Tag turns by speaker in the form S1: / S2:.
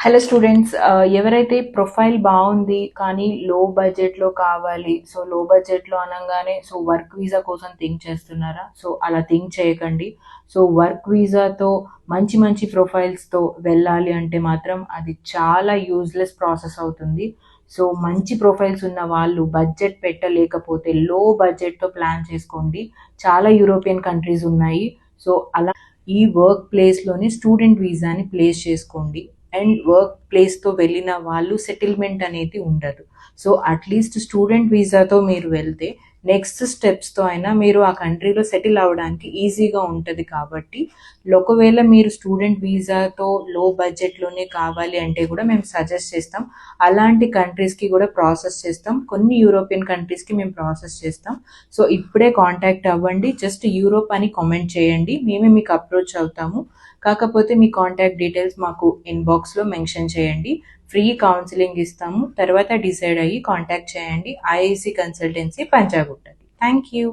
S1: Hello students, ఎవరైతే profile బాగుంది కానీ లో బడ్జెట్లో కావాలి. సో లో బడ్జెట్లో అనగానే వర్క్ వీసా కోసం థింక్ చేస్తున్నారా? సో అలా థింక్ చేయకండి. సో వర్క్ వీసాతో మంచి మంచి ప్రొఫైల్స్తో వెళ్ళాలి అంటే మాత్రం అది చాలా యూజ్లెస్ ప్రాసెస్ అవుతుంది. సో మంచి ప్రొఫైల్స్ ఉన్న వాళ్ళు బడ్జెట్ పెట్టలేకపోతే లో బడ్జెట్తో ప్లాన్ చేసుకోండి. చాలా యూరోపియన్ కంట్రీస్ ఉన్నాయి. సో అలా ఈ వర్క్ ప్లేస్లోని స్టూడెంట్ వీసాని ప్లేస్ చేసుకోండి. అండ్ వర్క్ ప్లేస్తో వెళ్ళిన వాళ్ళు సెటిల్మెంట్ అనేది ఉండదు. సో అట్లీస్ట్ స్టూడెంట్ వీసాతో మీరు వెళ్తే నెక్స్ట్ స్టెప్స్తో అయినా మీరు ఆ కంట్రీలో సెటిల్ అవ్వడానికి ఈజీగా ఉంటుంది. కాబట్టి ఒకవేళ మీరు స్టూడెంట్ వీసాతో లో బడ్జెట్లోనే కావాలి అంటే కూడా మేము సజెస్ట్ చేస్తాం. అలాంటి కంట్రీస్కి కూడా ప్రాసెస్ చేస్తాం. కొన్ని యూరోపియన్ కంట్రీస్కి మేము ప్రాసెస్ చేస్తాం. సో ఇప్పుడే కాంటాక్ట్ అవ్వండి. జస్ట్ యూరోప్ అని కామెంట్ చేయండి, మేమే మీకు అప్రోచ్ అవుతాము. కాకపోతే మీ కాంటాక్ట్ డీటెయిల్స్ మాకు ఇన్బాక్స్లో మెన్షన్ చేయండి. ఫ్రీ కౌన్సిలింగ్ ఇస్తాము. తర్వాత డిసైడ్ అయ్యి కాంటాక్ట్ చేయండి. ఐఐసి కన్సల్టెన్సీ పంజాగుట్టది. Thank you.